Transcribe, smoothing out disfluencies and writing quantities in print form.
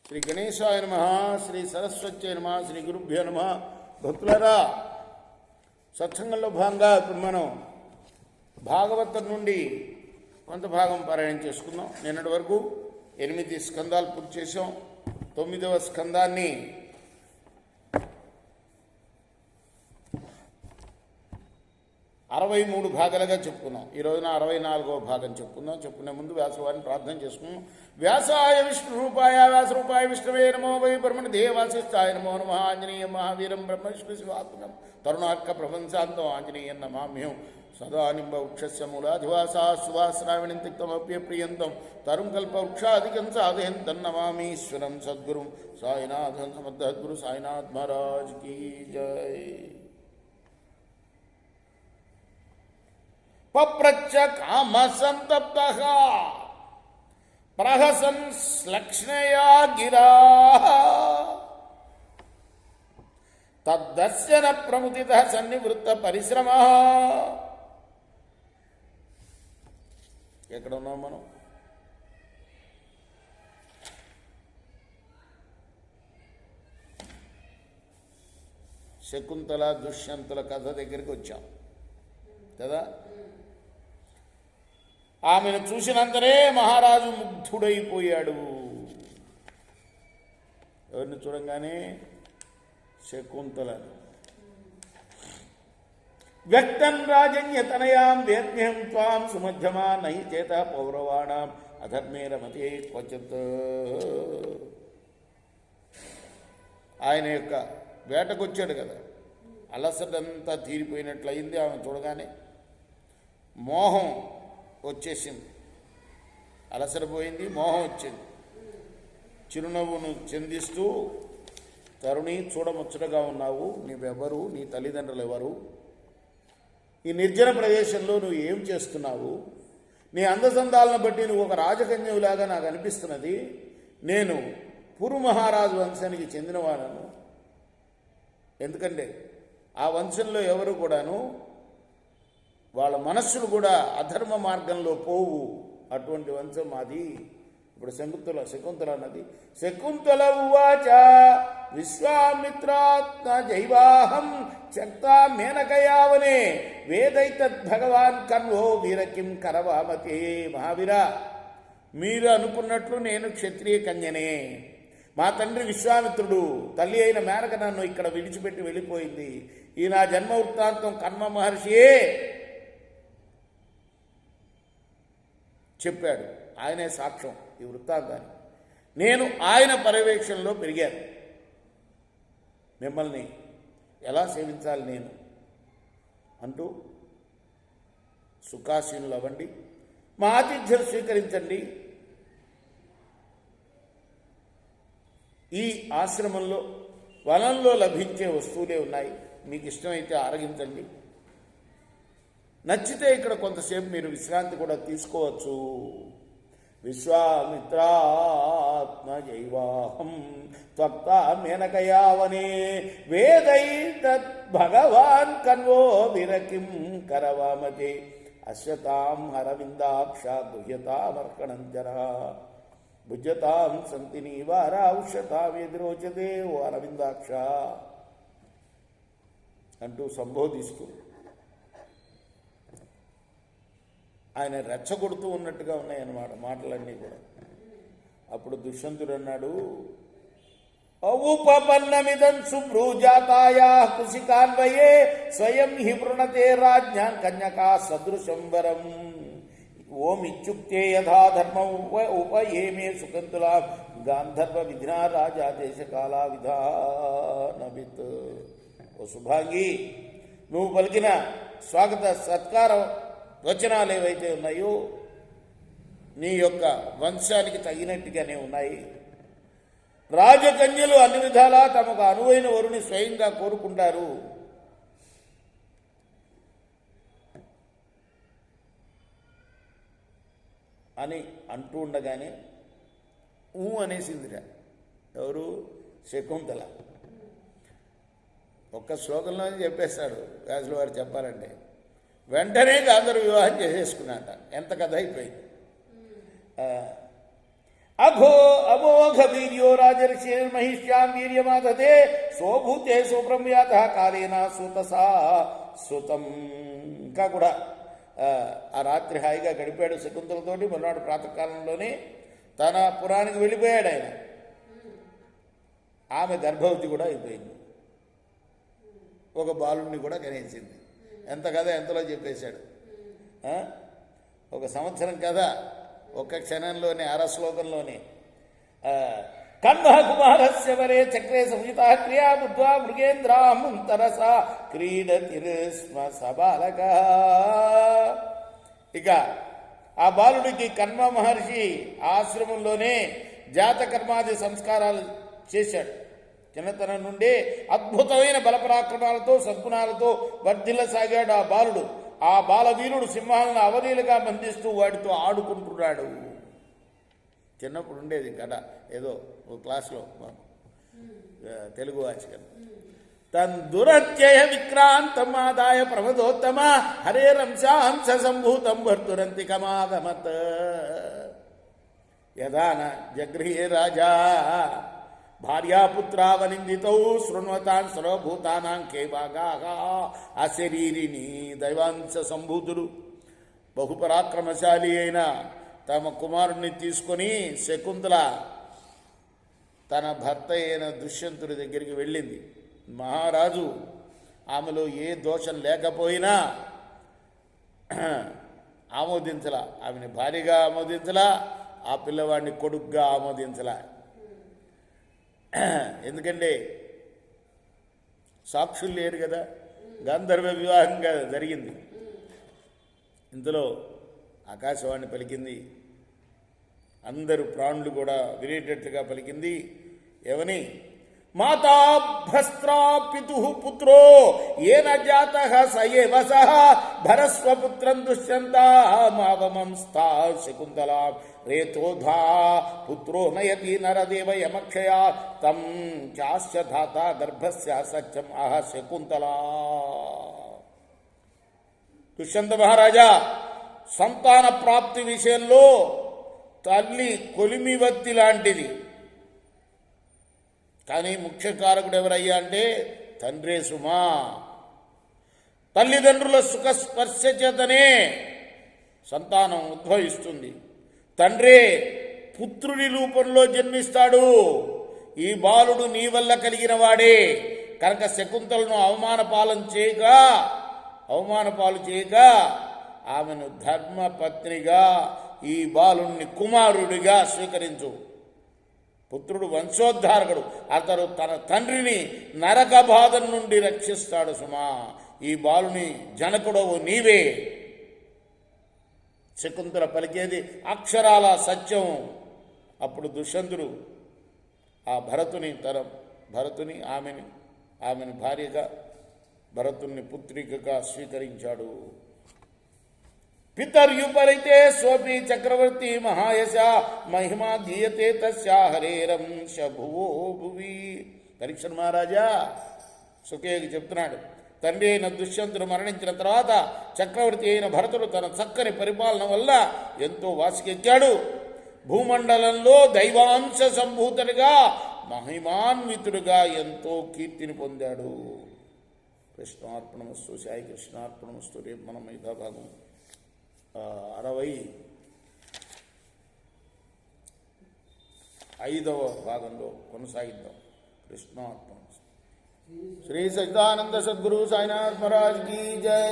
శ్రీ గణేశాయ నమః, శ్రీ సరస్వత్యై నమః, శ్రీ గురుభ్యో నమః. భక్తులారా, సత్సంగంలో భాగంగా ఇప్పుడు మనం భాగవతం నుండి కొంత భాగం పారాయణ చేసుకుందాం. నిన్నటి వరకు 8 స్కందాలు పూర్తి చేసాం. 9వ స్కందాన్ని అరవై 63 భాగాలుగా చెప్పుకున్నాం. ఈ రోజున 64వ భాగం చెప్పుకుందాం. చెప్పుకునే ముందు వ్యాసవారిని ప్రార్థన చేసుకున్నాం. వ్యాసాయ విష్ణు రూపాయ వ్యాస రూపాయ విష్ణవే నమో వై బ్రహ్మణ దేవాశిష్టాయ నమో నమ. ఆంజనేయ మహావీరం బ్రహ్మ విష్ణు శివాత్మకం తరుణార్క ప్రపంచాంతం ఆంజనేయం నమామ్యం. సదానింబ వృక్షస్య మూలాధివాసా సువాసనావిణిం తిక్తమప్యప్రియంతం తరుం కల్ప వృక్షాధికం సాధయంతం నమామీశ్వరం సద్గురుం సాయినాథం సమర్థద్గురు సాయినాథ్ మహారాజ్ కీ జై. పప్రచ్చ కామ సంతప్త ప్రహసన్ శ్లక్ష్ణయా గిరా తద్దర్శన ప్రముదిత సన్నివృత్త పరిశ్రమ. ఎక్కడ ఉన్నాం మనం? శకుంతల దుష్యంతుల కథ దగ్గరికి వచ్చాం కదా. ఆమెను చూసినంతనే మహారాజు ముగ్ధుడైపోయాడు. ఎవరిని చూడంగానే? శకుంతలను. వ్యక్తం రాజన్యతనయాం వేద్మ్యం త్వాం సుమధ్యమా నహి చేత పౌరవాణాం అధర్మే రమతే క్వచిత్. ఆయన యొక్క వేటకొచ్చాడు కదా, అలసటంతా తీరిపోయినట్లయింది. ఆమె చూడగానే మోహం వచ్చేసింది. అలసరపోయింది, మోహం వచ్చింది. చిరునవ్వును చిందిస్తూ, తరుణి చూడముచ్చటగా ఉన్నావు, నీవెవరు, నీ తల్లిదండ్రులు ఎవరు, ఈ నిర్జన ప్రదేశంలో నువ్వు ఏం చేస్తున్నావు, నీ అందచందాలను బట్టి నువ్వు ఒక రాజకన్యలాగా నాకు అనిపిస్తున్నది. నేను పురు మహారాజు వంశానికి చెందినవాడను. ఎందుకంటే ఆ వంశంలో ఎవరు కూడాను వాళ్ళ మనస్సులు కూడా అధర్మ మార్గంలో పోవు. అటువంటి వంశం మాది. ఇప్పుడు శకుంతల అన్నది. శకుంతల ఉవాచ విశ్వామిత్రాత్మ జైవాహం చక్తా మేనకయావనే వేదైతద్ భగవాన్ కన్వో వీరకిం కరవామతే. మహావీర, మీరు అనుకున్నట్లు నేను క్షత్రియ కన్యనే. మా తండ్రి విశ్వామిత్రుడు, తల్లి అయిన మేనక నన్ను ఇక్కడ విడిచిపెట్టి వెళ్ళిపోయింది. ఈ నా జన్మ వృత్తాంతం కర్మ మహర్షియే చెప్పాడు. ఆయనే సాక్ష్యం ఈ వృత్తాంతాన్ని. నేను ఆయన పర్యవేక్షణలో పెరిగాను. మిమ్మల్ని ఎలా సేవించాలి నేను అంటూ సుఖాసీనులు అవ్వండి, మా ఆతిథ్యం స్వీకరించండి. ఈ ఆశ్రమంలో వనంలో లభించే వస్తువులే ఉన్నాయి, మీకు ఇష్టమైతే ఆరగించండి. నచ్చితే ఇక్కడ కొంతసేపు మీరు విశ్రాంతి కూడా తీసుకోవచ్చు. విశ్వామిత్రాత్మ జైవాహం త్వక్తా మేనకయావనే వేదైతద్ భగవాన్ కన్వో విరకిం కరవామతే అశ్వతాం హరవిందాక్ష గుహ్యతామర్కణం జరా భుజతాం సంతి నీవారా ఉష్యతాం ఎదురోచదే ఓ అరవిందాక్ష అంటూ సంబోధిస్తూ ఆయన రెచ్చగొడుతూ ఉన్నట్టుగా ఉన్నాయన్నమాట మాటలన్నీ కూడా. అప్పుడు దుష్యంతుడు అన్నాడు, ఔపపన్నమిదం శుభ్రూజాతాయా కుశికాన్వయే స్వయం హి వృణతే రాజ్ఞాం కన్యకా సదృశం వరం ఓం ఇత్యుక్తే యథా ధర్మం ఉపయేమే శకుంతలా గాంధర్వ విధినా రాజా దేశకాలా విధానవిత్. ఓ శుభాంగి, నువ్వు పలికిన స్వాగత సత్కారం వచనాలు ఏవైతే ఉన్నాయో నీ యొక్క వంశానికి తగినట్టుగానే ఉన్నాయి. రాజకన్యలు అన్ని విధాలా తమకు అనువైన వరుని స్వయంగా కోరుకుంటారు. అని అంటూ ఉండగానే అనేసిందిరా. ఎవరు? శకుంతల. ఒక్క శ్లోకంలోనే చెప్పేస్తాడు వ్యాసుల వారు చెప్పాలంటే. వెంటనే గాంధర్వ వివాహం చేసేసుకున్నాట. ఎంత కథ అయిపోయింది. అఘో అమోఘ వీర్యో రాజర్షిర్మహిష్యాం వీర్యమాదతే సోభూతే సుబ్రహ్మ్యాత కాలేన సుతసా సుతం. ఇంకా కూడా ఆ రాత్రి హాయిగా గడిపాడు శకుంతలతోటి. మొన్నటి ప్రాతకాలంలోనే తన పురానికి వెళ్ళిపోయాడు ఆయన. ఆమె గర్భవతి కూడా అయిపోయింది, ఒక బాలుడిని కూడా కనేసింది. ఎంత కథ ఎంతలో చెప్పేశాడు. ఒక సంవత్సరం కథ ఒక్క క్షణంలోనే, శ్లోకంలోనే. కన్వ కుమారస్య వరే చక్రే సంహిత క్రియా బుద్ధ్వా మృగేంద్రాముంతరస క్రీడతిర్స్మ సబాలక. ఇక ఆ బాలుడికి కన్వ మహర్షి ఆశ్రమంలోనే జాతకర్మాది సంస్కారాలు చేశాడు. చిన్నతనం నుండే అద్భుతమైన బలపరాక్రమాలతో సద్గుణాలతో వర్ధిల్లసాగాడు ఆ బాలుడు. ఆ బాలవీరుడు సింహాలను అవలీలుగా బంధిస్తూ వాటితో ఆడుకుంటున్నాడు. చిన్నప్పుడు ఉండేది కథ, ఏదో ఒక క్లాస్లో తెలుగు వాచకం. తందురత్యయ విక్రాంతం ఆదాయ ప్రమదోత్తమ హరేరంశాంశ సంభూతం భర్తురంతికమాగమత్ యదాన జగృహే రాజా భార్యాపుత్రావనిందితౌ శృణ్వతాన్ సర్వభూతానాం కే భాగా అశరీరిని. దైవాంశ సంభూతుడు బహుపరాక్రమశాలి అయిన తమ కుమారుణ్ణి తీసుకొని శకుంతల తన భర్త అయిన దుష్యంతుడి దగ్గరికి వెళ్ళింది. మహారాజు ఆమెలో ఏ దోషం లేకపోయినా ఆమోదించలా. ఆమెని భార్యగా ఆమోదించలా, ఆ పిల్లవాడిని కొడుకుగా ఆమోదించలా. ఎందుకంటే సాక్షులు లేరు కదా, గాంధర్వ వివాహంగా జరిగింది. ఇందులో ఆకాశవాణి పలికింది, అందరూ ప్రాణులు కూడా వినేటట్టుగా పలికింది. ఏమని? మాతాభ్రస్త్రా పితు పుత్రో ఏన జాతః సయేవ సహ భరస్వపుత్రం దుష్యంతామావమంస్థా శకుంతలా రేతోధా పుత్రో నయతి నరదేవ యమక్షయా తం చాస్య ధాత గర్భస్య సత్యం ఆహ శకుంతలా. దుష్యంత మహారాజా సంతాన ప్రాప్తి విషయంలో తల్లి కొలిమివత్తి లాంటిది. కానీ ముఖ్య కారకుడు ఎవరయ్యా అంటే తండ్రే సుమా. తల్లిదండ్రుల సుఖస్పర్శ చేతనే సంతానం ఉద్భవిస్తుంది. తండ్రే పుత్రుని రూపంలో జన్మిస్తాడు. ఈ బాలుడు నీ వల్ల కలిగిన వాడే కనుక శకుంతలను అవమానపాలు చేయక ఆమెను ధర్మపత్నిగా, ఈ బాలుణ్ణి కుమారుడిగా స్వీకరించు. పుత్రుడు వంశోద్ధారకుడు, అతడు తన తండ్రిని నరక బాధ నుండి రక్షిస్తాడు సుమా. ఈ బాలుని జనకుడవు నీవే. శకుంతల పలికేది అక్షరాల సత్యం. అప్పుడు దుష్యంతుడు ఆ భరతుని ఆమెను భార్యగా, భరతుని పుత్రికగా స్వీకరించాడు. పితర్యుపరితే స్వపి చక్రవర్తి మహాయశ మహిమా ధీయతే తస్యా హరేరంశ భువో భువి. పరీక్ష మహారాజా సుఖేకి చెప్తున్నాడు, తండ్రి అయిన దుష్యంతుడు మరణించిన తర్వాత చక్రవర్తి అయిన భరతుడు తన చక్కని పరిపాలన వల్ల ఎంతో వాసికెక్కాడు. భూమండలంలో దైవాంశ సంభూతుడిగా, మహిమాన్వితుడిగా ఎంతో కీర్తిని పొందాడు. కృష్ణార్పణమస్తు. సాయి కృష్ణార్పణమస్తు. రేపు మనం మిగతా భాగం 65వ భాగంలో కొనసాగిద్దాం. కృష్ణార్పణమస్తు. శ్రీ సచ్చిదానంద సద్గురు సాయినాథ్ మహారాజ్ కీ జై.